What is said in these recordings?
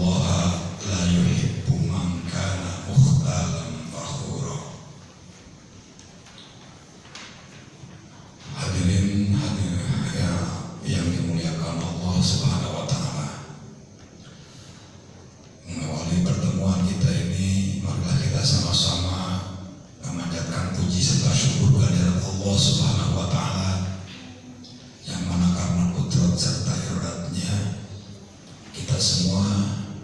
innallaha la yuhibbu man kana mukhtalan fakhura. Hadirin yang dimuliakan Allah Subhanahu wa taala. Mengawali pertemuan kita ini, marilah kita sama-sama memanjatkan puji serta syukur kehadirat Allah Subhanahu wa taala, yang mana karena kudrat serta iradatnya kita semua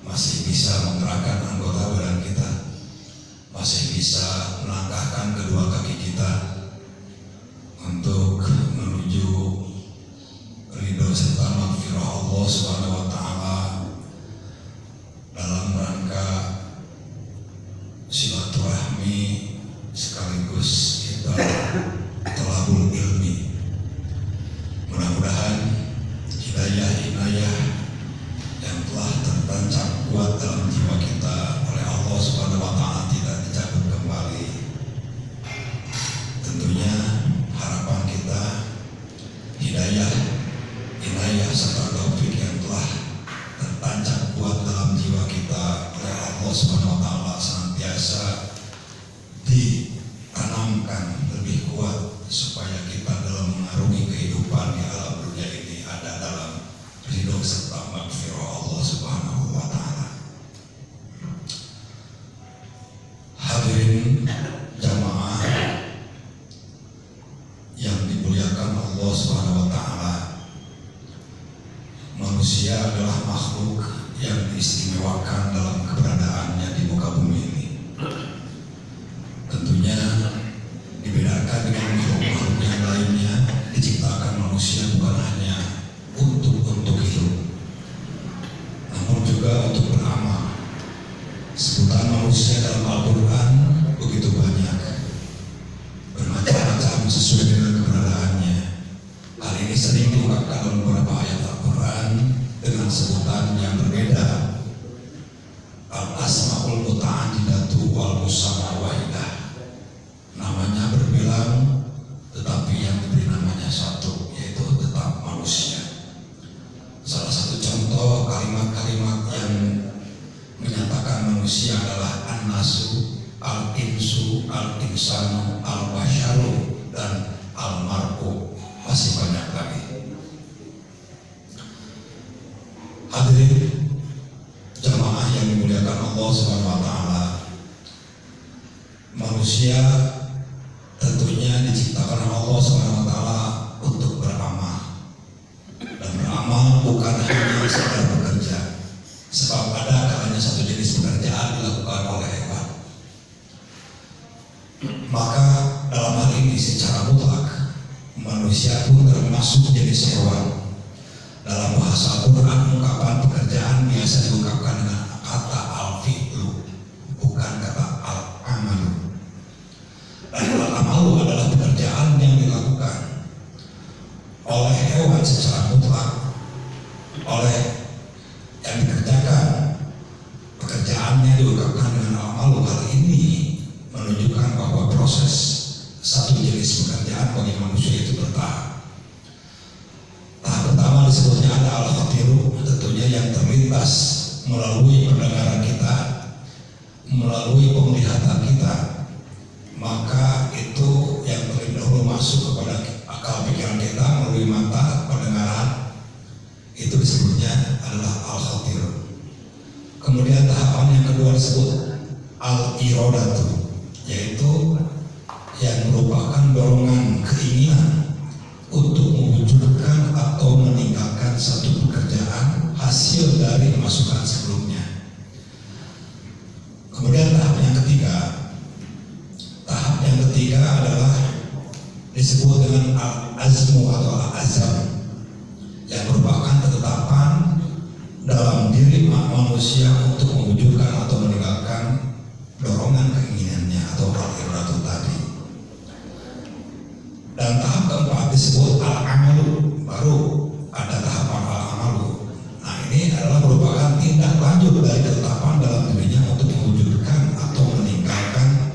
masih bisa menggerakkan anggota badan kita, masih bisa melangkahkan kedua kaki kita untuk menuju ridho serta maghfirah Allah Subhanahu wa taala dalam rangka silaturahmi sekaligus kita thalabul ilmi. Mudah-mudahan hidayah yang telah tertancap kuat dalam jiwa kita oleh Allah Subhanahu wa taala tidak dicabut kembali. Tentunya harapan kita hidayah, inayah serta taufik yang telah tertancap kuat dalam jiwa kita oleh Allah Subhanahu wa taala senantiasa ditanamkan lebih kuat supaya kita dalam mengarungi kehidupan di alam dunia ini ada dalam ridho serta maghfirah Allah Subhanahu wa taala. Hadirin jamaah yang dimuliakan Allah Subhanahu wa taala, manusia adalah makhluk yang diistimewakan dalam keberadaannya di muka bumi ini. Tentunya dibedakan dengan makhluk-makhluk yang lainnya, diciptakan manusia bukan hanya untuk hidup, namun juga untuk beramal. Sebutan manusia dalam Al-Quran begitu banyak, bermacam-macam sesuai dengan keberadaannya. Hal ini sering diungkapkan dalam beberapa ayat Al-Quran dengan sebutan yang berbeda. Al-Asma'ul Muta'adidatu wal Musamma wahidah. Namanya berbilang, tetapi yang diberi namanya satu, yaitu tetap manusia. Salah satu contoh kalimat-kalimat yang menyatakan manusia adalah an-nasu, al-insu, al-insanu, al-basyaru, dan al-mar'u. Masih banyak lagi. Hadirin jamaah yang dimuliakan Allah Subhanahu wa taala, manusia tentunya diciptakan oleh Allah Subhanahu wa taala untuk beramal. Dan beramal bukan hanya sekedar bekerja, sebab ada kalanya satu jenis pekerjaan dilakukan oleh hewan. Maka dalam hal ini secara mutlak manusia pun termasuk jenis hewan. Dalam bahasa Al-Quran, ungkapan pekerjaan biasa diungkapkan dengan kata al-fi'lu, bukan kata al-amalu. Dan al-amalu adalah pekerjaan yang dilakukan oleh hewan secara mutlak, oleh yang dikerjakan. Pekerjaannya diungkapkan dengan al-amalu. Hal ini menunjukkan bahwa proses satu jenis pekerjaan bagi manusia itu bertahap. Tahap pertama disebutnya ada al-khatiru, tentunya yang terlintas melalui pendengaran kita, melalui penglihatan kita. Maka itu yang terlebih dahulu masuk kepada akal pikiran kita melalui mata, pendengaran. Itu disebutnya adalah al-khatiru. Kemudian tahapan yang kedua disebut al-iradatu, yaitu yang merupakan dorongan keinginan untuk mewujudkan atau meninggalkan satu pekerjaan hasil dari masukan sebelumnya. Kemudian tahap yang ketiga adalah disebut dengan al-azmu atau al-azam, yang merupakan ketetapan dalam diri manusia untuk mewujudkan atau meninggalkan dorongan keinginannya atau al-iradatu tadi. Dan tahap keempat disebut al-amalu, baru ada tahapan al-amalu. Nah, ini adalah merupakan tindak lanjut dari ketetapan dalam dirinya untuk mewujudkan atau meninggalkan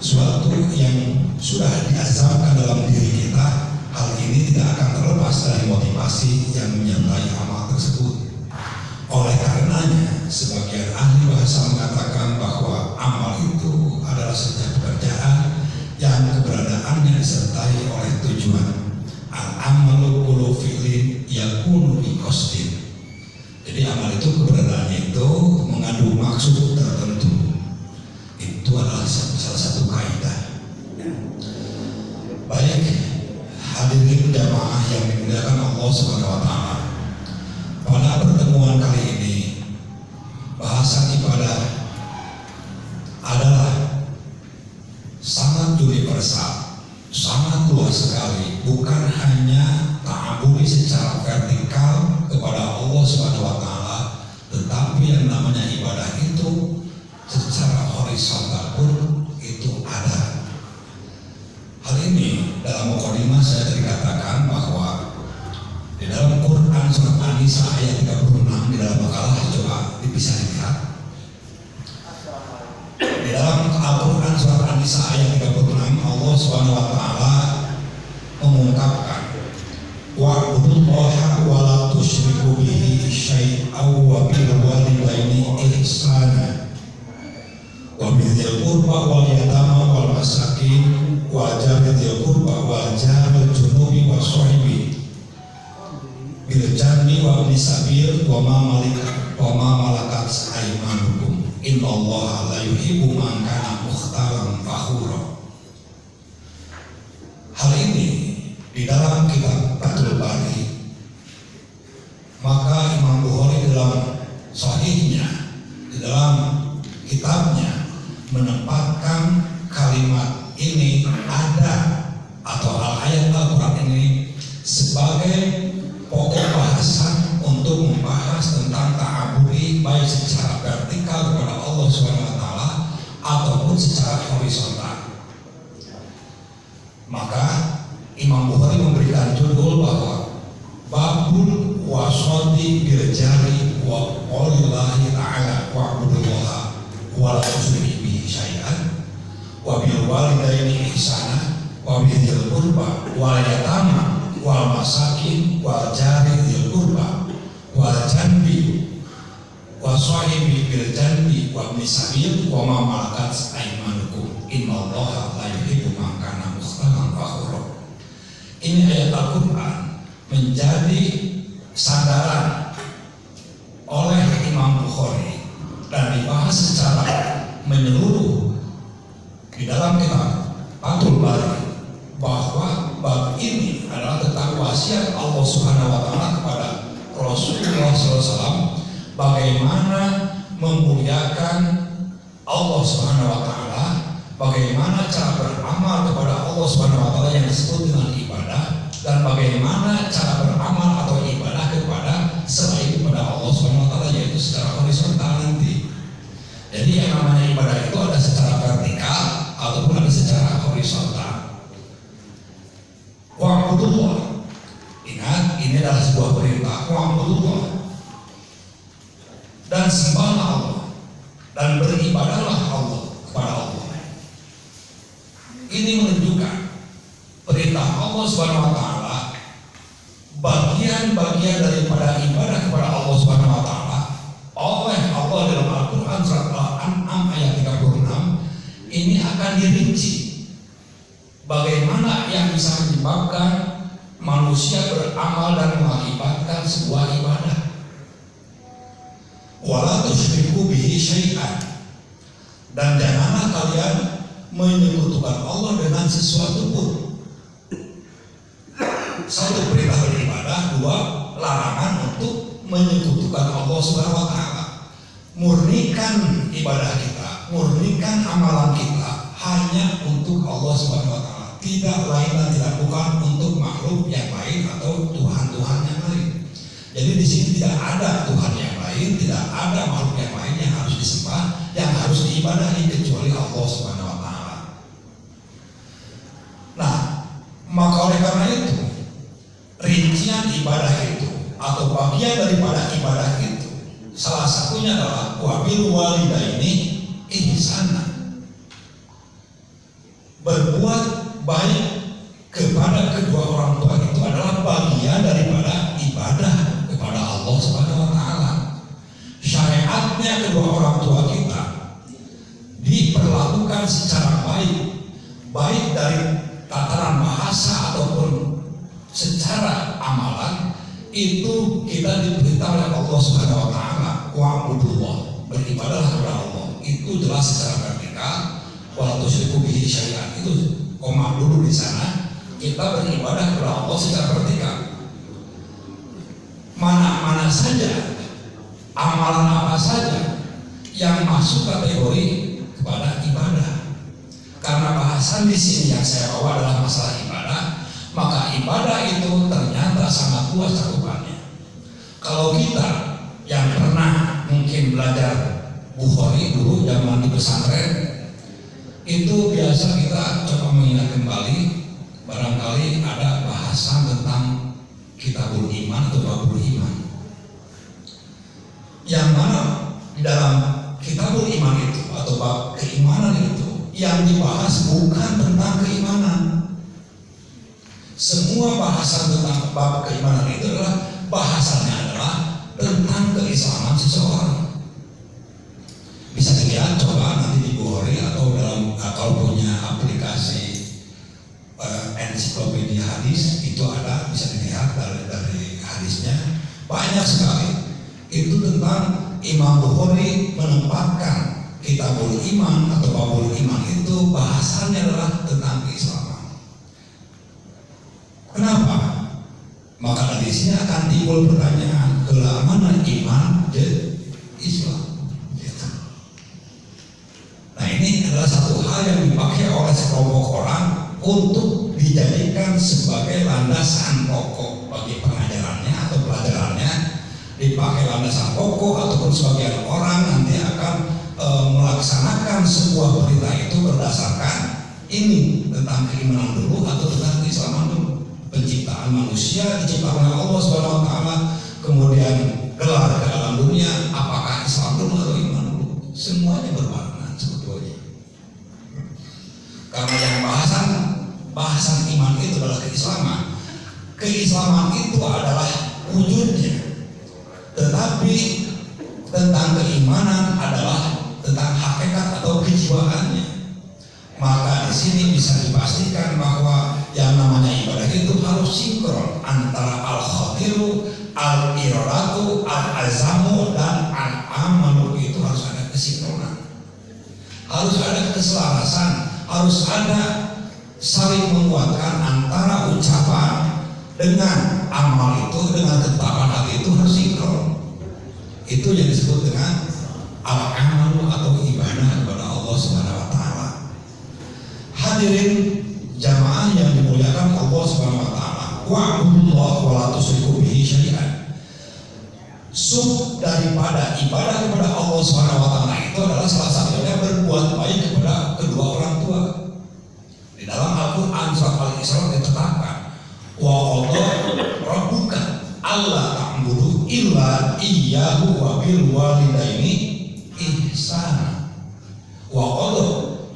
suatu yang sudah diazamkan dalam diri kita. Hal ini tidak akan terlepas dari motivasi yang menyertai amal tersebut. Oleh karenanya, sebagian ahli bahasa mengatakan bahwa amal itu adalah setiap pekerjaan yang keberadaannya disertai oleh tujuan. Al-amalu kullu fi'lin yakunu bi qasdin. Jadi amal itu keberadaannya itu mengandung maksud tertentu. Itu adalah salah satu kaidah. Baik, hadirin jamaah yang dimuliakan Allah Subhanahu wa taala. Pada pertemuan kali ini bahasan ibadah adalah sangat universal, sangat luas sekali, bukan hanya ta'abudi secara vertikal kepada Allah Subhanahu wa taala, tetapi yang namanya ibadah itu secara horizontal pun itu ada. Hal ini dalam mukadimah saya dikatakan bahwa di dalam Quran surat An-Nisa ayat 36 di dalam makalah coba bisa dilihat. Di dalam Al-Quran surat An-Nisa ayat 36 Allah Subhanahu wa taala mengungkapkan wa'budullaha wa la tusyriku bihi syai'an wa bil walidaini ihsana wa bidzil qurba wal yatama wal masakin wa jaril qurba wa jaril junubi wa sahibi bil janni wa ibnis sabil wa ma malakat aymanukum innallaha la yuhibbu man kana mukhtalan fakhura. Hal ini di dalam kitab Fathul Bari, maka Imam Bukhari dalam sahihnya, di dalam kitabnya menempatkan kalimat ini ada atau ayat Al-Quran ini sebagai pokok bahasan untuk membahas tentang ta'abudi baik secara vertikal kepada Allah Subhanahu wa taala ataupun secara horizontal. Maka Imam Bukhari memberikan judul bahwa babul wasati bil jari wa qaulillahi ta'ala wa'budullaha wa la tusyriku bihi syai'an wa bil walidaini ihsana wa bidzil qurba wal yatama wal masakin wal jari dzil qurba wal janbi wa sahibi bil janbi wa ibnis sabil wa ma malakat aymanukum innallaha la yuhibbu man kana mukhtalan fakhura. Ini ayat Al-Quran menjadi sandaran oleh Imam Bukhari dan dibahas secara menyeluruh di dalam kitab Fathul Bari bahwa bab ini adalah tentang wasiat Allah Subhanahu wa taala kepada Rasulullah SAW bagaimana memuliakan Allah Subhanahu wa taala, bagaimana cara beramal kepada Allah Subhanahu wa taala yang disebut dengan ibadah, dan bagaimana cara beramal atau ibadah kepada selain kepada Allah Subhanahu wa taala, yaitu secara horizontal nanti. Jadi yang namanya ibadah itu ada secara vertikal ataupun ada secara horizontal. Wa'budullah, ingat ini adalah sebuah perintah. Wa'budullah, dan sembahlah Allah dan beribadahlah Allah kepada Allah. Ini menunjukkan perintah Allah Subhanahu wa taala, bagian-bagian daripada ibadah kepada Allah Subhanahu wa taala oleh Allah dalam Al-Quran surat Al-An'am ayat 36 ini akan dirinci bagaimana yang bisa menyebabkan manusia beramal dan mengakibatkan sebuah ibadah. Wala tusyriku bihi syai'an, dan janganlah kalian menyekutukan Allah dengan sesuatu pun. Satu, perintah beribadah. Dua, larangan untuk menyekutukan Allah Subhanahu wa taala. Murnikan ibadah kita, murnikan amalan kita hanya untuk Allah Subhanahu wa taala, tidak lain dan tidak bukan untuk makhluk yang lain atau tuhan-tuhan yang lain. Jadi di sini tidak ada Tuhan yang lain, tidak ada makhluk yang lain yang harus disembah, yang harus diibadahi kecuali Allah Subhanahu wa taala. Nah, maka oleh karena itu rincian ibadah itu atau bagian daripada ibadah itu salah satunya adalah wabil walidaini ihsana, berbuat baik kepada kedua orang tua itu adalah bagian daripada ibadah kepada Allah Subhanahu wa taala. Syariatnya dari tataran bahasa ataupun secara amalan itu kita diberitahu oleh Allah Subhanahu wa taala, wa'budullah, beribadahlah kepada Allah. Itu jelas secara vertikal, wala tusyriku bihi syai'an. Itu koma dulu di sana, kita beribadah kepada Allah secara vertikal. Mana saja, amalan apa saja yang masuk kategori kepada ibadah. Karena bahasan di sini yang saya bawa adalah masalah ibadah, maka ibadah itu ternyata sangat luas cakupannya. Kalau kita yang pernah mungkin belajar Bukhari dulu zaman di pesantren, itu biasa kita coba mengingat kembali, barangkali ada bahasan tentang kitabul iman atau babul iman, yang mana di dalam kitabul iman itu atau bab keimanan itu yang dibahas bukan tentang keimanan. Semua bahasan tentang bab keimanan itu adalah bahasannya adalah tentang keislaman seseorang. Bisa dilihat coba nanti di Bukhari atau dalam kalau punya aplikasi ensiklopedia hadis itu ada, bisa dilihat dari hadisnya banyak sekali. Itu tentang Imam Bukhari menempatkan kitabul iman atau babul iman itu bahasannya adalah tentang keislaman. Kenapa? Maka di sini akan timbul pertanyaan, kelah mana iman dan Islam? Gitu. Nah ini adalah satu hal yang dipakai oleh sekelompok orang untuk dijadikan sebagai landasan pokok bagi pengajarannya atau pelajarannya, dipakai landasan pokok ataupun sebagian orang nanti akan melaksanakan sebuah berita itu berdasarkan ini tentang keimanan dulu atau tentang keislaman dulu. Penciptaan manusia diciptakan oleh Allah Subhanahu wa taala, kemudian gelar ke dalam dunia apakah Islam dulu atau iman dulu, semuanya berbarengan sebetulnya. Karena yang bahasan iman itu adalah keislaman. Keislaman itu adalah wujudnya, tetapi tentang keimanan adalah tentang hakikat atau kejiwaannya. Maka di sini bisa dipastikan bahwa yang namanya ibadah itu harus sinkron antara al-khatiru, al-iradatu, al-azamu dan al-amalu. Itu harus ada kesinkronan, harus ada keselarasan, harus ada saling menguatkan antara ucapan dengan amal itu, dengan ketetapan hati itu harus sinkron. Itu yang disebut dengan al-amalu atau ibadah kepada Allah Subhanahu wa taala. Hadirin jamaah yang dimuliakan Allah Subhanahu wa taala, wa'budullah wa la tusyriku bihi syai'an. Sub daripada ibadah kepada Allah Subhanahu wa taala itu adalah salah satunya berbuat baik kepada kedua orang tua. Di dalam Al-Qur'an surat Al-Isra ditetapkan, wa qadha rabbuka alla ta'budu illa iyyahu wa bil walidaini ihsana. Wa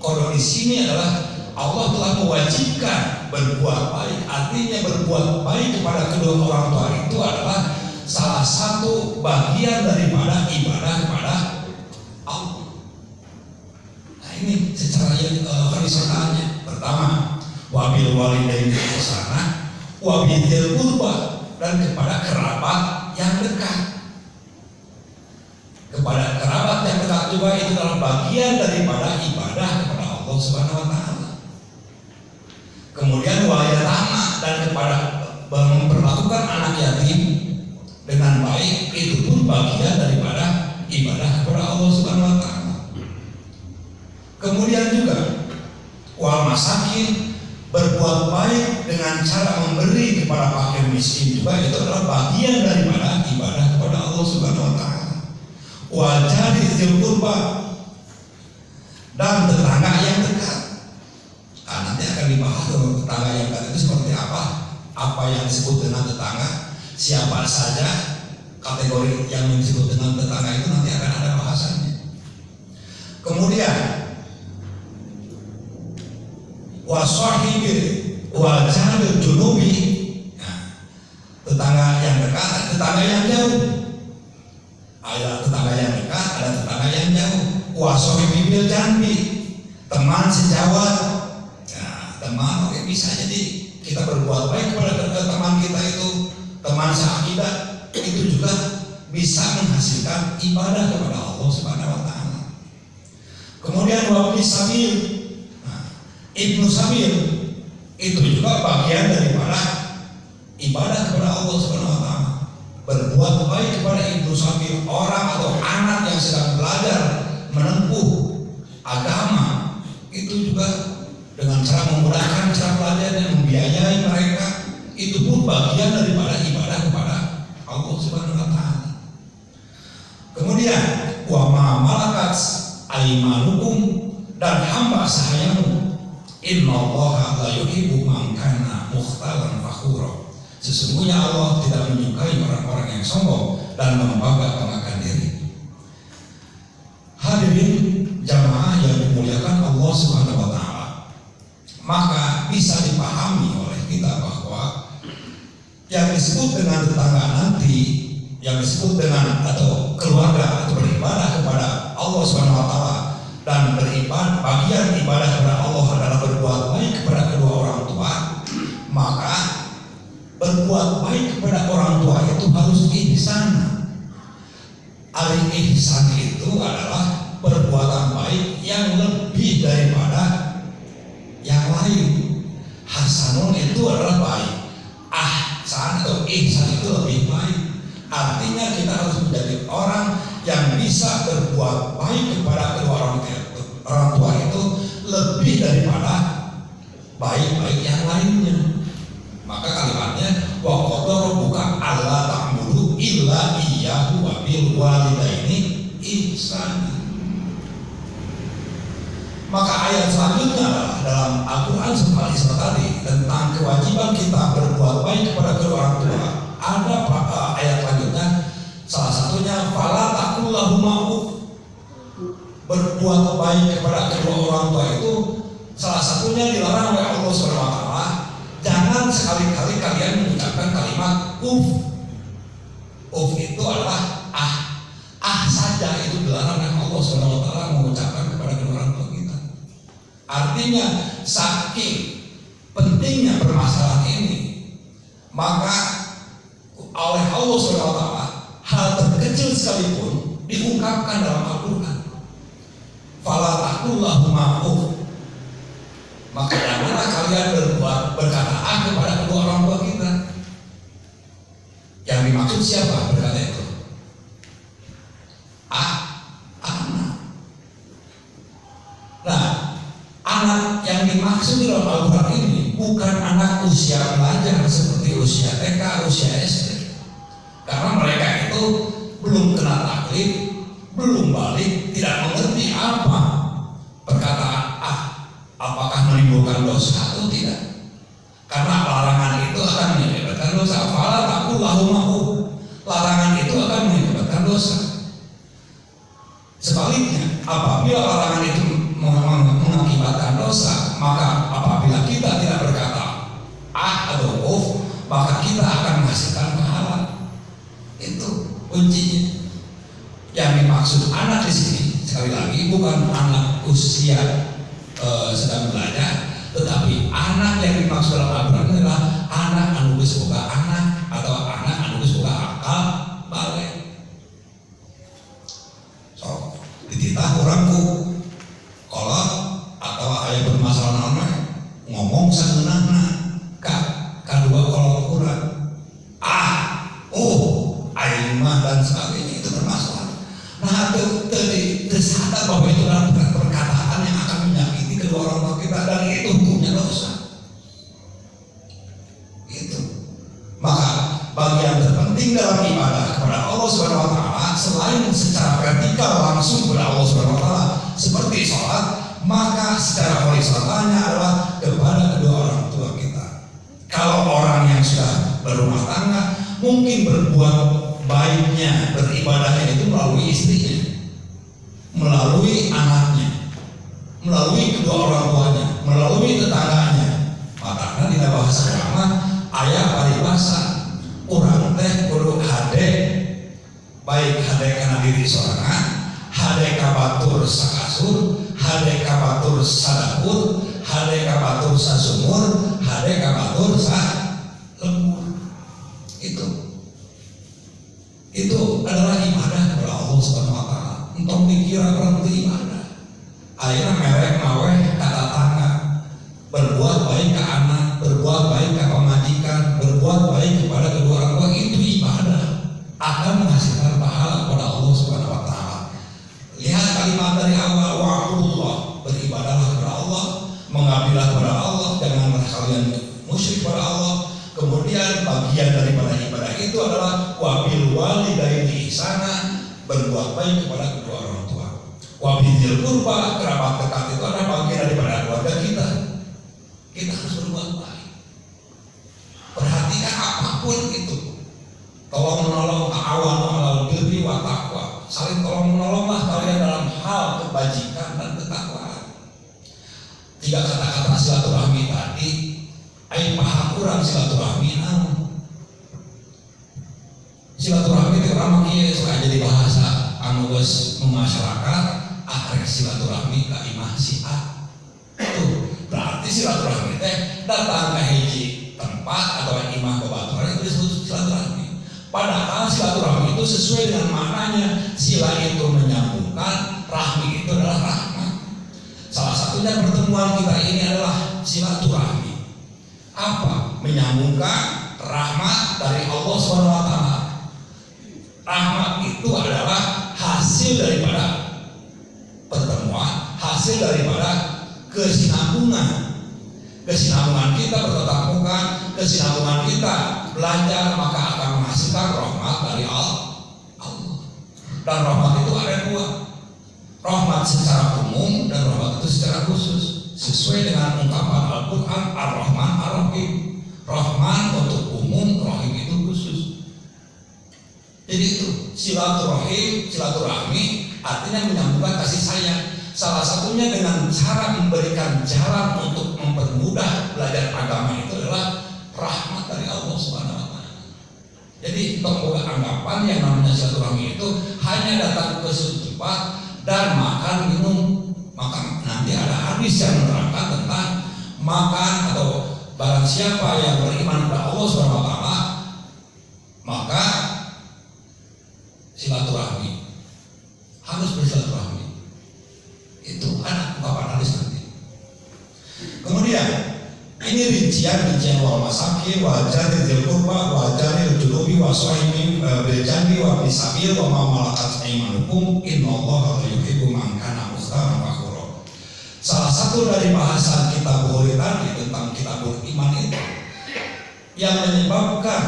qadha di sini adalah Allah telah mewajibkan berbuat baik. Artinya berbuat baik kepada kedua orang tua itu adalah salah satu bagian daripada ibadah kepada Allah. Nah ini secara horizontalnya. Pertama, wabil walidaini ihsana, wabil qurba, dan kepada kerabat yang dekat. Kepada kerabat yang dekat juga itu adalah bagian daripada ibadah kepada Allah Subhanahu wa taala. Kemudian waliyatama, dan kepada memperlakukan anak yatim dengan baik, itu pun bagian daripada ibadah kepada Allah Subhanahu wa taala. Kemudian juga wal masakin, berbuat baik dengan cara memberi kepada fakir miskin juga itu adalah bagian daripada ibadah kepada Allah Subhanahu wa taala. Wal jari dzil qurba, dan tetangga yang dekat. Nah, nanti akan dibahas tetangga yang dekat itu seperti apa yang disebut dengan tetangga, siapa saja kategori yang disebut dengan tetangga itu nanti akan ada bahasannya. Kemudian wasahibil wajaril junubi, tetangga yang dekat, tetangga yang jauh. Ada tetangga yang dekat, ada tetangga yang jauh. Wasahibil janbi, teman sejawat. teman, oke, bisa jadi kita berbuat baik kepada teman kita itu, teman seakidah, itu juga bisa menghasilkan ibadah kepada Allah Subhanahu wa taala. Kemudian wabni sabil, ibnu sabil itu juga bagian daripada ibadah kepada Allah Subhanahu wa taala. Berbuat baik kepada ibnu sabil, orang atau anak yang sedang belajar menempuh agama, itu juga dengan cara memudahkan cara belajar dan membiayai mereka, itu pun bagian daripada ibadah kepada Allah Subhanahu wa taala. Kemudian wa ma malakat aimanukum, dan hamba sahayamu, innallaha la yuhibbu man kana mukhtalan fakhura. Sesungguhnya Allah tidak menyukai orang-orang yang sombong dan membangga-banggakan diri. Hadirin jamaah yang dimuliakan Allah Subhanahu wa taala, maka bisa dipahami oleh kita bahwa yang disebut dengan tetangga nanti, yang disebut dengan atau keluarga atau beribadah kepada Allah Subhanahu wa taala dan beribadah, bagian ibadah kepada Allah adalah berbuat baik kepada kedua orang tua, maka berbuat baik kepada orang tua itu harus ihsan. Al-ihsan itu adalah perbuatan baik yang lebih daripada yang lain. Hasanun itu adalah baik, ahsan atau ihsan itu lebih baik. Artinya kita harus menjadi orang yang bisa berbuat baik kepada kedua orang tua itu lebih daripada baik-baik yang lainnya. Maka kalimatnya wa qadara rabbuka alla ta'budu illa iyyahu wa bil walidaini ihsana. Maka ayat selanjutnya adalah dalam Al-Quran seperti tadi tentang kewajiban kita berbuat baik kepada kedua orang tua. Ada ayat selanjutnya, salah satunya fala taqul lahuma uff. Berbuat baik kepada kedua orang tua itu salah satunya dilarang oleh Allah Subhanahu wa taala. Jangan sekali-kali kalian mengucapkan kalimat uff. Uff itu adalah saja, itu dilarang oleh Allah Subhanahu wa taala mengucapkan kepada kedua orang tua kita. Artinya saking pentingnya permasalahan ini, maka oleh Allah Subhanahu wa taala hal terkecil sekalipun diungkapkan dalam Al-Quran. Fala taqul lahuma uff. Maka janganlah kalian berkata kepada kedua orang tua kita. Yang dimaksud siapa berkata itu? Anak. Nah, anak yang dimaksud di dalam Al-Quran ini bukan anak usia belajar seperti usia TK, usia SD. Karena mereka itu belum kenal taklif, belum balik, tidak mengerti apa perkataan apakah menimbulkan dosa atau tidak. Karena larangan itu akan menyebabkan dosa. Fala taqul lahuma uff. Larangan itu akan menyebabkan dosa. Sebaliknya, apabila larangan itu mengakibatkan dosa, maka apabila kita tidak berkata atau uff, maka kita akan menghasilkan pahala. Itu kuncinya. Yang dimaksud anak di sini sekali lagi bukan anak usia sedang belajar, tetapi anak yang dimaksud dalam Al-Quran adalah anak anu geus boga anak atau anak anu geus boga akal balik. So, dititah orangku kolot atau aya permasalahan mah ngomong sageunahna kadua kolot urang. Aing mah dan sebagainya itu bermasalah. Nah, tersadar bahwa itu adalah perkataan yang akan menyakiti kedua orang tua kita dan itu hukumnya dosa. Itu. Maka bagian terpenting dalam ibadah kepada Allah Subhanahu wa taala selain secara vertikal langsung kepada Allah Subhanahu wa taala seperti sholat, maka secara horizontalnya adalah kepada kedua orang tua kita. Kalau orang yang sudah berumah tangga mungkin berbuat baiknya, beribadahnya itu melalui istrinya, melalui anaknya, melalui kedua orang tuanya, melalui tetangganya. Makanya di bahasa agama aya paribasa urang teh kudu hade, baik hade kana diri sorangan, hade ka batur sakasur, hade ka batur sadapur, hade ka batur sasumur, hade ka batur sa lembur. Itu adalah ibadah kepada Allah Subhanahu wa taala. Entong dikira orang itu ibadah. Akhirnya merek maweh kata tangga, berbuat baik ke anak, berbuat baik ke pemajikan, berbuat baik kepada kedua orang tua, itu ibadah, akan menghasilkan pahala kepada Allah Subhanahu wa taala. Lihat kalimat dari awal, wa'budullah, beribadahlah kepada Allah, mengabdilah kepada Allah, janganlah kalian musyrik kepada Allah. Kemudian bagian daripada ibadah itu adalah wabil walidaini ihsana, berbuat baik kepada kedua orang tua. Wabil qurba, kerabat dekat itu adalah bagian daripada keluarga kita. Kita harus berbuat baik. Perhatikan apapun itu. Tolong menolong, ta'awanu 'alal birri wa taqwa. Saling tolong menolonglah kalian dalam hal kebajikan dan ketakwaan. 3 kata-kata silaturahmi tadi, aing paham kurang silaturahmi naon. Silaturahmi itu orang kieu suka jadi bahasa anu geus memasyarakat, arek silaturahmi ka imah si A. Tuh, berarti silaturahmi teh datang ke hiji tempat atau imah babaturan itu disebut silaturahmi. Padahal silaturahmi itu sesuai dengan maknanya. Sila itu menyambungkan, rahmi itu adalah rahmat. Salah satunya pertemuan kita ini adalah silaturahmi. Apa? Menyambungkan rahmat dari Allah Subhanahu wa taala. Rahmat itu adalah hasil daripada pertemuan, hasil daripada kesinambungan. Kesinambungan kita bertatap muka, kesinambungan kita belajar, maka akan menghasilkan rahmat dari Allah. Dan rahmat itu ada 2. Rahmat secara umum dan rahmat itu secara khusus. Sesuai dengan ungkapan Al-Quran, Ar-Rahman, Ar-Rahim. Rahman untuk umum, Rahim itu khusus. Jadi itu silaturahmi artinya menyambungkan kasih sayang. Salah satunya dengan cara memberikan jalan untuk mempermudah belajar agama itu adalah rahmat dari Allah Subhanahu wa taala. Jadi untuk anggapan yang namanya silaturahmi itu hanya datang ke suatu tempat dan makan minum. Maka nanti ada hadis yang menerangkan tentang makan atau barang siapa yang beriman kepada Allah Subhanahu wa taala maka silaturahmi, harus bersilaturahmi. Itu ada ungkapan hadis nanti. Kemudian ini rincian wal masakin wa jaril dzil qurba wa jaril junubi wa sahibi bil janbi wa bisabil wa ma malakat aymanukum innallaha la yuhibbu man kana mukhtalan fakhura. Salah satu dari bahasan kitab Bukhari tadi tentang kitabul iman itu yang menyebabkan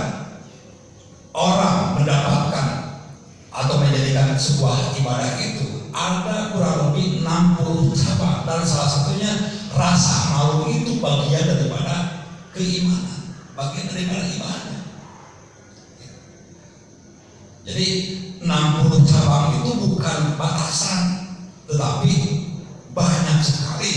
orang mendapatkan atau menjadikan sebuah ibadah itu ada kurang lebih 60 cabang, dan salah satunya rasa malu itu bagian daripada keimanan, bagian daripada ibadah. Jadi 60 cabang itu bukan batasan, tetapi banyak sekali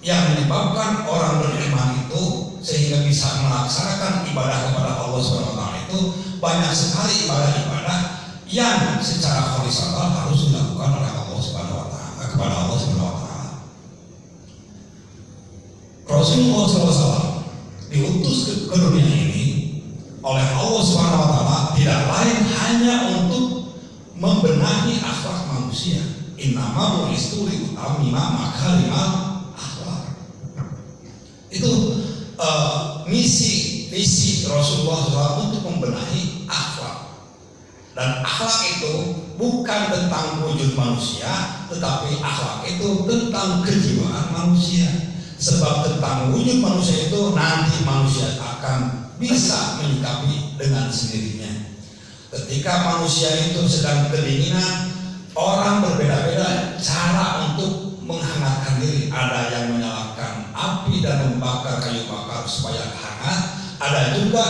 yang menyebabkan orang beriman itu sehingga bisa melaksanakan ibadah kepada Allah SWT itu banyak sekali ibadah-ibadah yang secara horizontal harus dilakukan oleh Allah SWT kepada Allah SWT. Rasulullah SAW diutus ke dunia ini oleh Allah SWT tidak lain hanya untuk membenahi akhlak manusia. Innama bu'istu liutammima makarimal akhlak. Itu misi Rasulullah SAW untuk membenahi akhlak. Dan akhlak itu bukan tentang wujud manusia, tetapi akhlak itu tentang kejiwaan manusia. Sebab tentang wujud manusia itu nanti manusia akan bisa menyikapi dengan sendirinya. Ketika manusia itu sedang kedinginan, orang berbeda-beda cara untuk menghangatkan diri. Ada yang menyalakan api dan membakar kayu bakar supaya hangat. Ada juga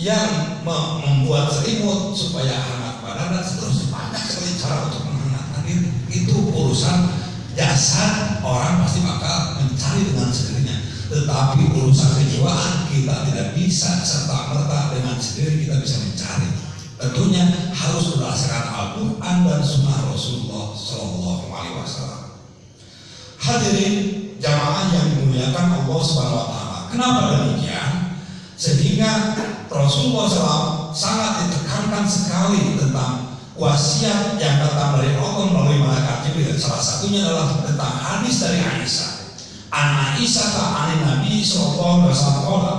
yang membuat selimut supaya hangat badan, dan seterusnya. Banyak sekali cara untuk menghangatkan diri. Itu urusan jasad, orang pasti bakal mencari dengan sendirinya. Tetapi urusan kejiwaan kita tidak bisa serta-merta dengan sendiri kita bisa mencari. Tentunya harus berdasarkan Al-Quran dan Sunnah Rasulullah SAW. Hadirin jamaah yang dimuliakan Allah Subhanahu wa taala. Kenapa demikian? Sehingga Rasulullah SAW sangat ditekankan sekali tentang wasiat yang datang dari Allah melalui malaikat Jibril. Salah satunya adalah tentang hadis dari Aisyah. An Aisyah ta'ani Nabi sallallahu alaihi wasallam,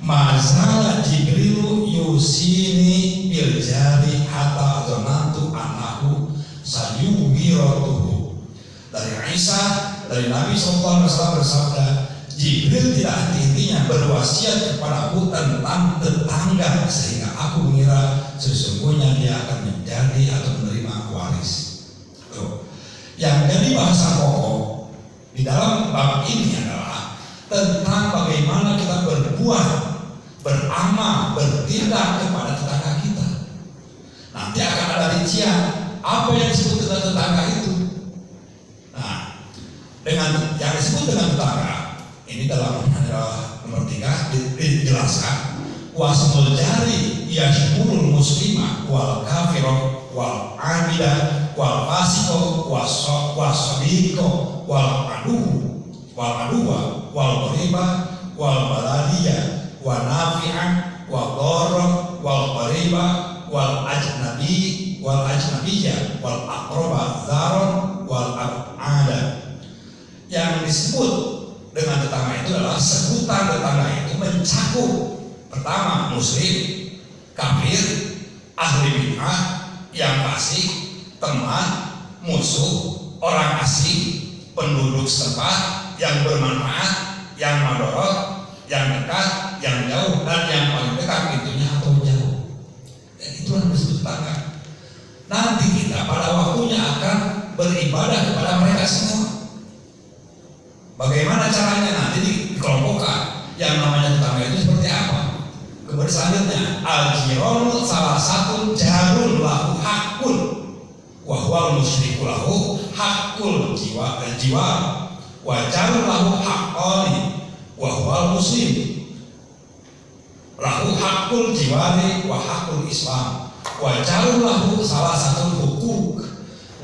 mazala Jibril yusini bil jari hatta dzanantu annahu sayuwiratuhu. Dari Aisyah, dari Nabi sallallahu alaihi wasallam bersabda, Jibril tidak henti-hentinya berwasiat kepadaku tentang tetangga sehingga aku mengira sesungguhnya dia akan menjadi atau menerima waris. Yang jadi bahasa pokok di dalam bab ini adalah tentang bagaimana kita berbuat, beramal, bertindak kepada tetangga kita. Nanti akan ada rincian apa yang disebut dengan tetangga itu. Nah, dengan yang disebut dengan tetangga ini dalam nomor 3 dijelaskan wasmul jari yashmulul muslima wal kafiro wal amida wal fasiko wasabiko wal aduwa wal qariba wal baladiya wal nafi'an wal dharra wal qariba wal ajnabiyya wal aqraba dharon wal ab'ada. Yang disebut dengan tetangga itu adalah sebutan tetangga itu mencakup pertama muslim, kafir, ahli bid'ah, yang fasik, teman, musuh, orang asing, penduduk setempat, yang bermanfaat, yang madorot, yang dekat, yang jauh, dan yang paling dekat pintunya atau jauh. Dan itulah disebut tetangga. Nanti kita pada waktunya akan beribadah kepada mereka semua. Bagaimana caranya nanti dikelompokkan? Yang namanya tetangga itu seperti apa? Kemudian selanjutnya, al-jiron salah satu jarun lahu hakun, wahwal musyriku lahu hakul jiwa wa jarun lahu hakoli, wahwal muslim lahu hakul jiwari wa hakul islam, wa jarun lahu salah satu hukuk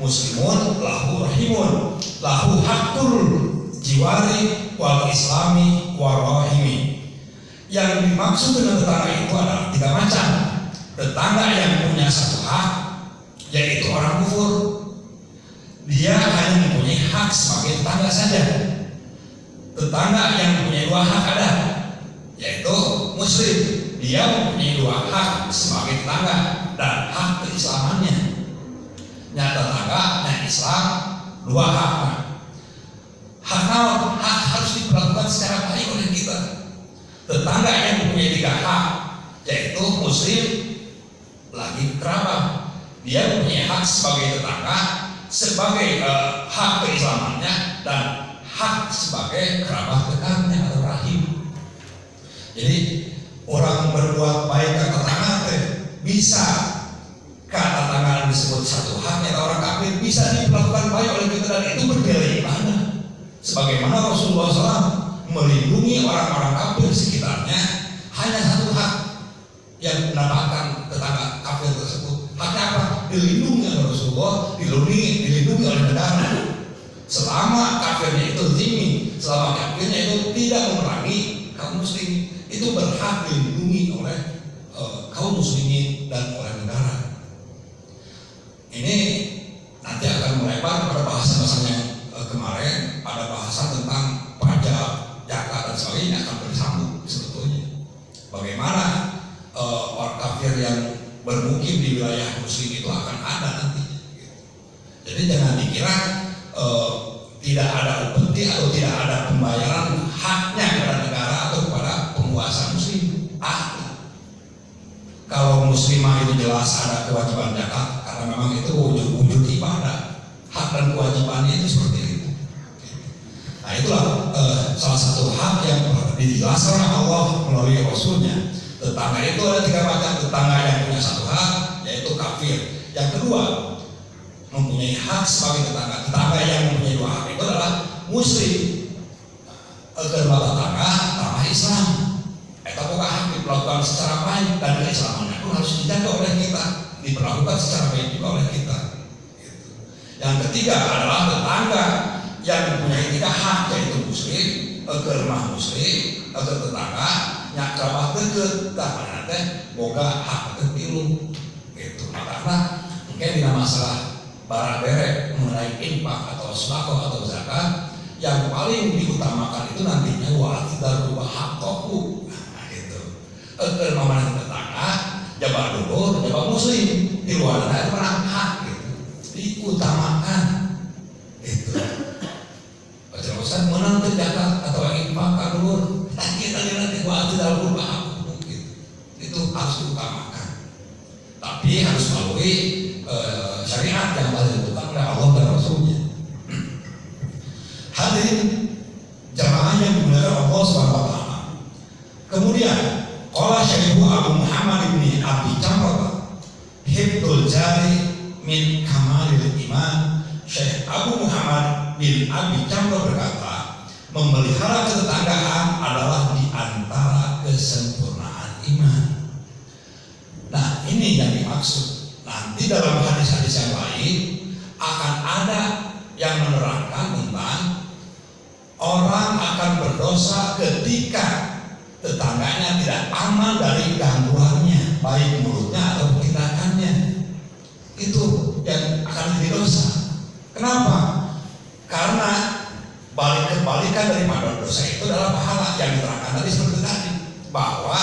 muslimun lahu rahimun lahu hakul jiwari wal islami warahimi. Yang dimaksud dengan tetangga itu adalah 3 macam. Tetangga yang punya satu hak, yaitu orang kufur, dia hanya mempunyai hak sebagai tetangga saja. Tetangga yang mempunyai 2 hak ada, yaitu muslim, dia mempunyai 2 hak sebagai tetangga dan hak keislamannya. Nyata tetangga, nyata Islam, 2 hak. Hak harus diperlakukan secara baik oleh kita. Tetangga yang mempunyai 3 hak, yaitu muslim, lagi kerabat, dia mempunyai hak sebagai tetangga, sebagai hak keislamannya, dan hak sebagai kerabat dekatnya atau rahim. Jadi orang berbuat baik ke tetangga bisa ke tetangga disebut satu haknya. Orang kafir bisa diperlakukan baik oleh kita, dan itu berbeda ibadah. Sebagaimana Rasulullah SAW melindungi orang-orang kafir sekitarnya, hanya satu hak yang mendapatkan tetangga kafir tersebut. Haknya apa? Dilindungi oleh Rasulullah, dilindungi oleh negara. Selama kafirnya itu zimmi, selama kafirnya itu tidak memerangi kaum muslim, itu berhak dilindungi oleh kaum muslimin dan oleh negara. Ini nanti akan melebar pada bahasan-bahasannya kemarin, pada bahasan tentang pajak, zakat dan sebagainya akan bersambung sebetulnya. Bagaimana orang kafir yang bermukim di wilayah muslim itu akan ada nanti. Jadi jangan dikira tidak ada upeti atau tidak ada pembayaran haknya kepada negara atau kepada penguasa muslim. Kalau muslimah itu jelas ada kewajiban zakat, karena memang itu wujud ibadah. Hak dan kewajibannya itu seperti itu. Nah itulah salah satu hak yang dijelaskan oleh Allah melalui Rasulnya. Tetangga itu ada 3 macam. Tetangga yang punya satu hak, yaitu kafir. Yang kedua, mempunyai hak sebagai tetangga. Tetangga yang mempunyai 2 hak itu adalah muslim. Kedua tetangga Islam. Apakah hak diperlakukan secara baik, dan keislamannya pun harus dijaga oleh kita, diperlakukan secara baik juga oleh kita. Yang ketiga adalah tetangga yang mempunyai 3 hak, yaitu Eker mah muslim, eker tetangga, nyak kerabat deket, tak teh boga hak ketilu, gitu. Makanya mungkin tidak masalah barang derek mengenai infak atau sedekah atau zakat, yang paling diutamakan itu nantinya wa'atidar rubah haqqahu, nah gitu. Eker mah tetangga, jabat dulur, jabat muslim, di luar itu menang hak, gitu. Diutamakan, gitu. Ustaz menang terjaga atau infak kalur, kita nanti waktu dalam rumah gitu. Itu harus diutamakan. Tapi harus melalui syariat yang ditentukan oleh Allah dan Rasulnya. Hadirin jamaah yang dimuliakan Allah Subhanahu wa taala. Kemudian qala Syekh Abu Muhammad bin Abi Jamrah, hibdul jari min kamalil iman. Syekh Abu Muhammad bin Abi Jamrah berkata, memelihara ketetanggaan adalah di antara kesempurnaan iman. Nah, ini yang dimaksud. Nanti dalam hadis-hadis yang lain akan ada yang menerangkan tentang orang akan berdosa ketika tetangganya tidak aman dari gangguannya, baik mulutnya atau tindakannya. Itu yang akan jadi dosa. Kenapa? Karena kebalikan daripada dosa itu adalah pahala yang diterangkan tadi seperti tadi, bahwa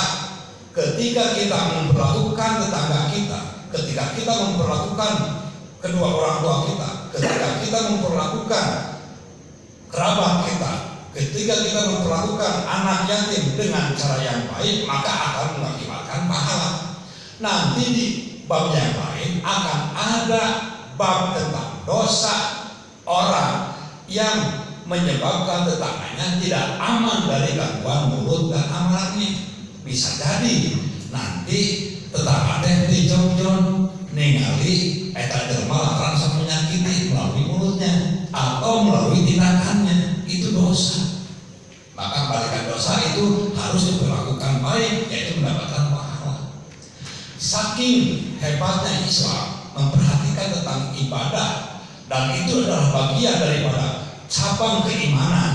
ketika kita memperlakukan tetangga kita, ketika kita memperlakukan kedua orang tua kita, ketika kita memperlakukan kerabat kita, ketika kita memperlakukan anak yatim dengan cara yang baik, maka akan mengakibatkan pahala. Nanti di bab yang lain akan ada bab tentang dosa orang yang menyebabkan tetangganya tidak aman dari gangguan mulut dan amalannya. Bisa jadi nanti tetangga teh dijon-jon ningali eta jelema lantaran menyakiti melalui mulutnya atau melalui tindakannya, itu dosa. Maka balikan dosa itu harus diperlakukan baik, yaitu mendapatkan pahala. Saking hebatnya Islam memperhatikan tentang ibadah, dan itu adalah bagian daripada cabang keimanan.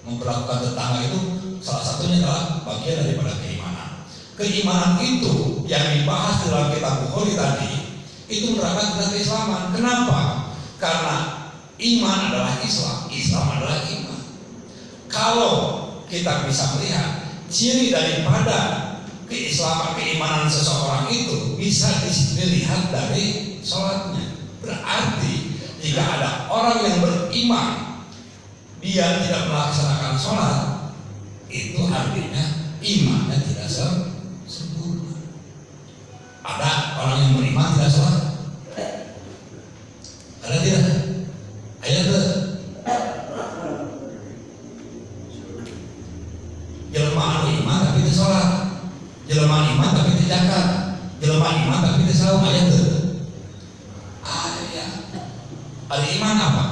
Memperlakukan tetangga itu salah satunya adalah bagian daripada keimanan. Keimanan itu yang dibahas dalam kitab Bukhari tadi itu menerangkan tentang keislaman. Kenapa? Karena iman adalah Islam, Islam adalah iman. Kalau kita bisa melihat ciri daripada keislaman, keimanan seseorang itu bisa dilihat dari sholatnya. Berarti jika ada orang yang beriman dia tidak melaksanakan sholat, itu artinya imannya tidak sempurna. Ada orang yang beriman tidak sholat? Ada tidak? Ayo tuh. Jelema anu iman tapi tidak sholat, jelema iman tapi tidak zakat, jelema iman tapi tidak saum. Ayo tuh. Ada iman apa?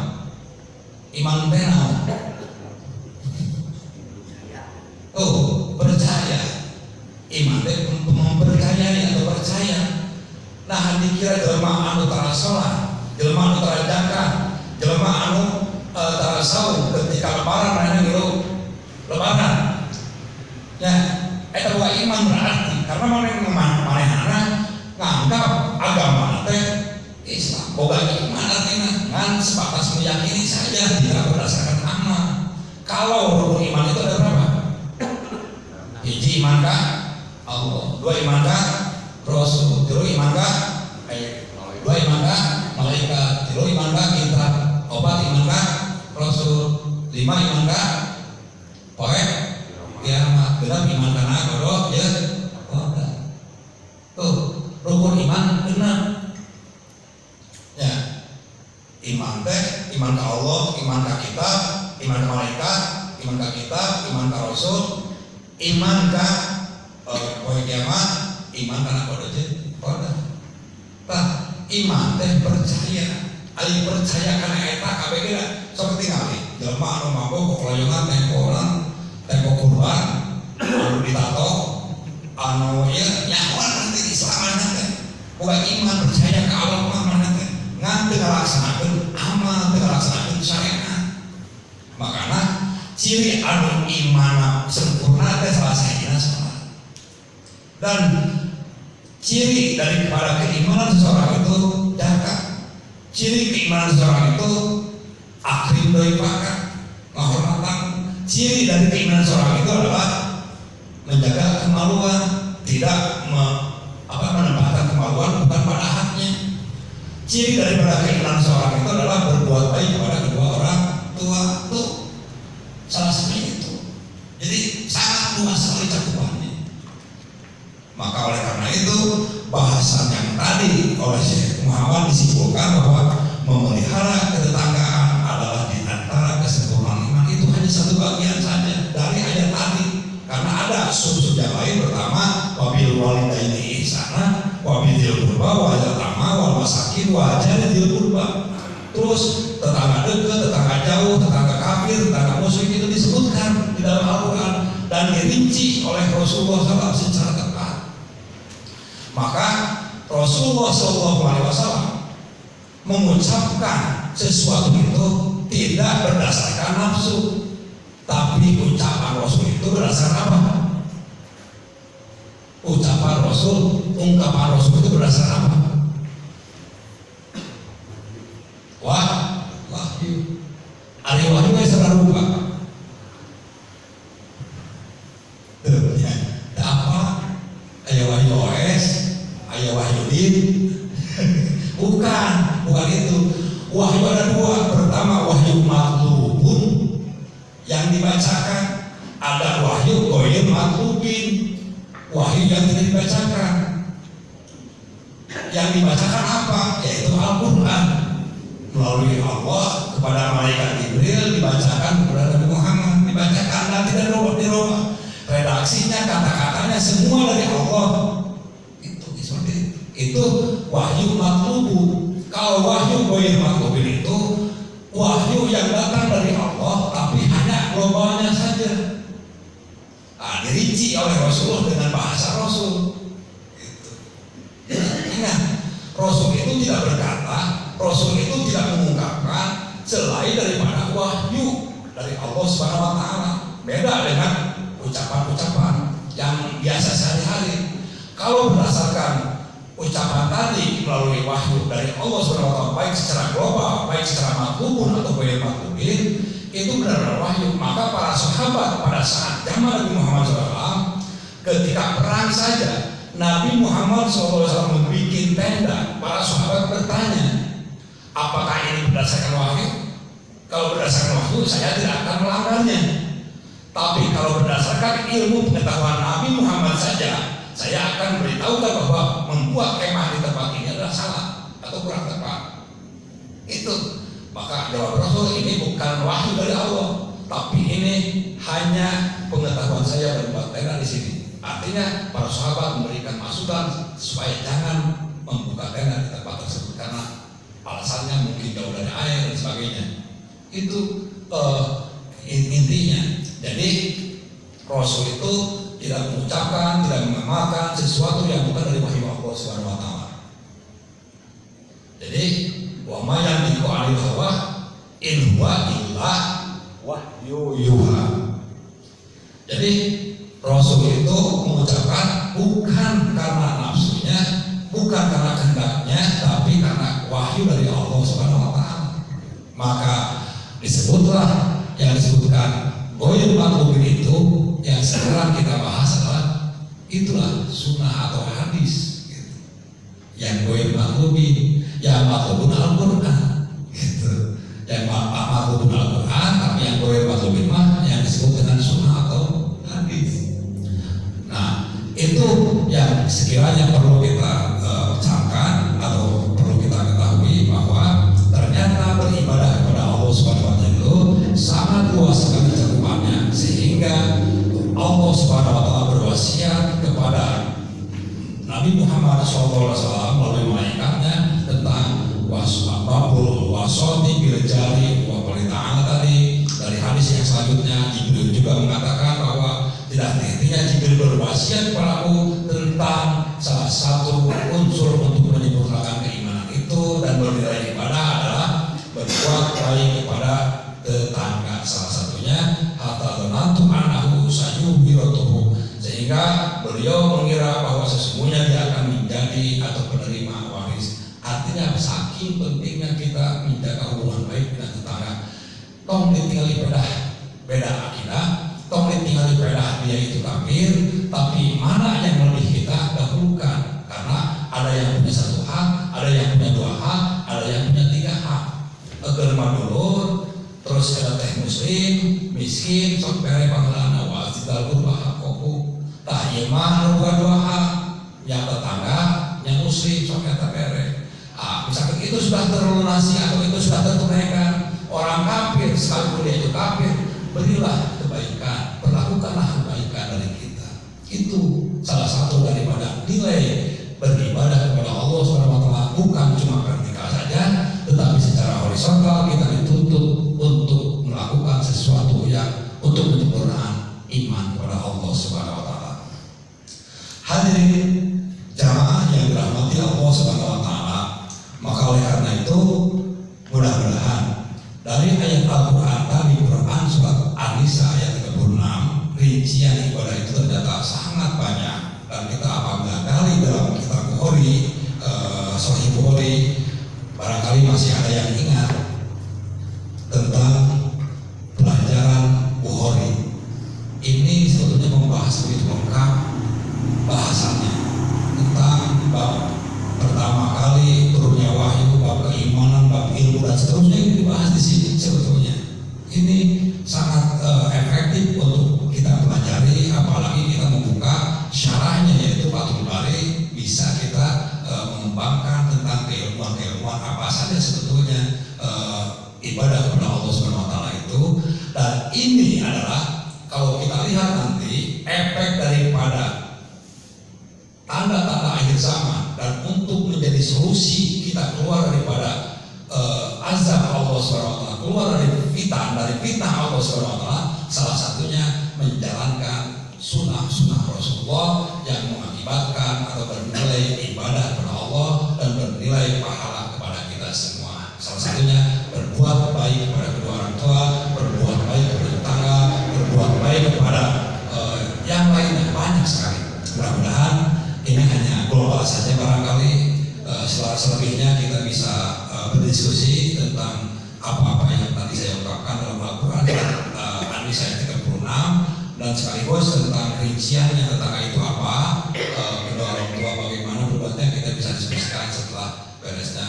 Iman benar. Oh, percaya. Iman itu mempercayai atau percaya. Nah, dikira jelema anu tara sholat, jelema anu tara zakat, jelema anu tara saum ketika lebaran mana gitu. Lebaran. Ya, eta boga iman berarti karena manehna nganggap agama teh Islam. Boga iman artinya kan sebatas meyakini saja, tidak berdasarkan amal. Kalau rukun iman itu ada berapa? Hiji imankah Allah, dua imankah Rasul, tilu imankah dua imankah malaikat, tilu imankah kitab, opat imankah Rasul, lima imankah poe kiamat, genap imankah nagodoh ya. Tuh rukun iman genap. Ya, iman teh, iman ke Allah, iman ke kitab, iman ke malaikat, iman ke kitab, iman ke Rasul, iman ke poe kiamat, iman ke nakodo je. Tah, iman teh percaya. Ari percaya kana eta kabeh ge sok tingali. Jelema anu mabok kelayongan tempo kurban, anu ditato, anu ieu nyahoan nanti diselamatkeun teh. Boga iman percaya ka Allah mah teh. Ngan teu ngalaksanakeun amal, teu ngalaksanakeun syariat. Makana ciri anu iman sempurna teh salah sahina salat. Dan ciri daripada keimanan seseorang itu zakat. Ciri keimanan seseorang itu akrim dari pakat, menghormatan. Ciri dari keimanan seseorang itu adalah menjaga kemaluan, tidak menempatkan kemaluan bukan pada haknya. Ciri daripada keimanan seseorang itu adalah berbuat baik kepada kedua orang tua. Tuh salah satunya itu. Jadi sangat luas sekali cakupannya. Maka oleh karena itu bahasan yang tadi oleh Syekh Muhammad disimpulkan bahwa memelihara ketetanggaan adalah di antara kesempurnaan iman. Itu hanya satu bagian saja dari ayat tadi, karena ada sub-sub yang lain. Pertama, wabil walidaini ihsana wabil qurba wal yatama wal masakin wa jaridil qurba. Terus tetangga dekat, tetangga jauh, tetangga kafir, tetangga musyrik itu disebutkan di dalam Al-Quran dan dirinci oleh Rasulullah SAW secara tepat. Maka Rasulullah SAW mengucapkan sesuatu itu tidak berdasarkan nafsu, tapi ucapan Rasul itu berdasarkan apa? Ucapan Rasul, ungkapan Rasul itu berdasarkan apa? Wahyu. Ada wahyu yang sudah lupa. Apa? Ada wahyu OS, ada wahyu din. Bukan itu. Wahyu ada dua. Pertama wahyu matlubun yang dibacakan. Ada wahyu ghair matlubin, wahyu yang tidak dibacakan. Yang dibacakan apa? Yaitu Al-Quran melalui Allah kepada malaikat Jibril, dibacakan kepada Nabi Muhammad, dibacakan dan tidak dirubah. Redaksinya, kata-katanya semua dari Allah. Itu seperti itu. Itu wahyu matlubu. Kalau wahyu ghair matlubin itu wahyu yang datang dari Allah tapi hanya globalnya saja. Dirinci oleh Rasulullah dengan bahasa Rasul. Gitu. Ingat, Rasul itu tidak berkata, Rasul itu tidak mengungkapkan selain daripada wahyu dari Allah Subhanahu wa taala. Beda dengan ucapan-ucapan yang biasa sehari-hari. Kalau berdasarkan ucapan tadi melalui wahyu dari Allah Subhanahu wa taala, baik secara global, baik secara matlubun atau ghair matlubin, itu benar-benar wahyu. Maka para sahabat pada saat zaman Nabi Muhammad SAW, ketika perang saja Nabi Muhammad SAW membuat tenda, para sahabat bertanya, apakah ini berdasarkan wahyu? Kalau berdasarkan wahyu, saya tidak akan melanggarnya. Tapi kalau berdasarkan ilmu pengetahuan Nabi Muhammad saja, saya akan beritahukan bahwa membuat kemah di tempat ini adalah salah atau kurang tepat. Itu. Maka jawab Rasul, ini bukan wahyu dari Allah, tapi ini hanya pengetahuan saya berbuat tenda di sini. Artinya para sahabat memberikan masukan supaya jangan membuka tenda di tempat tersebut karena alasannya mungkin jauh dari air dan sebagainya. Itu intinya. Jadi Rasul itu tidak mengucapkan, tidak mengamalkan sesuatu yang bukan dari wahyu Allah Subhanahu wa taala. Jadi wa ma yantiqu 'anil hawa in huwa illa wahyu yuha. Jadi Rasul itu mengucapkan bukan karena nafsunya, bukan karena kehendaknya, tapi karena wahyu dari Allah Subhanahu wa taala. Maka disebutlah yang disebutkan ghair matlubin itu yang sekarang kita bahas adalah itulah sunnah atau hadis gitu. Yang ghair matlubin, yang matlubun Al-Quran gitu. Yang matlubun Al-Quran, tapi yang ghair matlubin mah yang disebut dengan sunnah atau hadis. Nah, itu yang sekiranya perlu kita camkan atau perlu kita ketahui bahwa ternyata beribadah kepada Allah Subhanahu wa taala itu sangat luas sekali cakupannya, sehingga Allah Subhanahu wa taala berwasiat kepada Nabi Muhammad SAW melalui malaikatnya tentang babul wasoti bil jari wa ta'ala tadi. Dari hadis yang selanjutnya Jibril juga mengatakan bahwa tidak henti-hentinya Jibril berwasiat kepadaku tentang salah satu unsur untuk menyempurnakan keimanan itu, dan bernilai ibadah adalah berbuat baik kepada tetangga. Salah satunya hatta dhanantu annahu sayughfiruhu, sehingga beliau mengira bahwa sesungguhnya dia akan menjadi atau penerima waris. Artinya saking pentingnya kita menjaga hubungan baik dengan tetangga. Tong ditinggali beda akidah, tong ditinggali beda dia itu kafir, tapi mana yang lebih kita dahulukan, karena ada yang punya satu hak, ada yang punya dua hak, ada yang punya tiga hak. Agar madulur, terus ada teh muslim, miskin, sok bere panggilan wa sidal qurba haqqu. Tah ieu mah dua hak, yang tetangga, yang muslim sok eta bere. Misalkan itu sudah terlunasi atau itu sudah tertunaikan, orang kafir sekalipun dia itu kafir, berilah kebaikan, perlakukanlah kebaikan dari kita. Itu salah satu daripada nilai beribadah kepada Allah SWT, bukan cuma vertikal saja, tetapi secara horizontal kita dituntut untuk melakukan sesuatu yang untuk penyempurnaan iman kepada Allah SWT. Hadirin jamaah yang dirahmati Allah SWT, maka oleh karena itu mudah-mudahan dari ayat Al-Quran tadi, Quran surat An-Nisa ayat 36, rincian ibadah itu ternyata sangat banyak, dan kita apabila gali dalam kitab Bukhari, Sahih Bukhari, barangkali masih ada yang ingat tentang pelajaran Bukhari. Ini sebetulnya membahas lebih lengkap bahasannya tentang bab pertama kali turunnya wahyu, bab keimanan, bab ilmu dan seterusnya, ini dibahas di sini. Sebetulnya ini sangat efektif untuk kita pelajari, apalagi kita membuka syarahnya yaitu Fathul Bari, bisa kita mengembangkan tentang keilmuan apa saja sebetulnya ibadah kepada Allah SWT itu. Dan ini adalah kalau kita lihat nanti efek daripada tanda-tanda akhir zaman, dan untuk menjadi solusi kita keluar daripada azab Allah SWT, keluar dari fitnah Allah SWT, salah satunya menjalankan sunnah Rasulullah yang mengakibatkan atau bernilai ibadah kepada Allah dan bernilai pahala kepada kita semua. Salah satunya berbuat baik kepada kedua orang tua, berbuat baik kepada tetangga, berbuat baik kepada yang lainnya, banyak sekali. Mudah-mudahan ini hanya global saja, barangkali selebihnya kita bisa berdiskusi tentang apa-apa yang tadi saya ungkapkan dalam Al-Quran An-Nisa ayat 36, dan sekaligus tentang rinciannya tentang itu apa, kedua orang tua bagaimana berbuatnya, kita bisa diskusikan setelah beresnya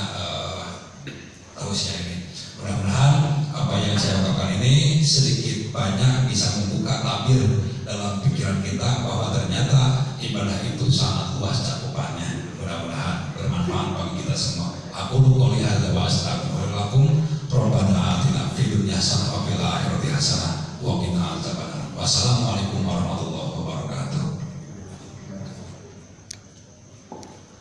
tausiah ini. Mudah-mudahan apa yang saya ungkapkan ini sedikit banyak bisa membuka tabir dalam pikiran kita bahwa ternyata ibadah itu sangat luas cakupannya. Mudah-mudahan bermanfaat bagi kita semua. Aku qouli hadza wa astaghfirullah.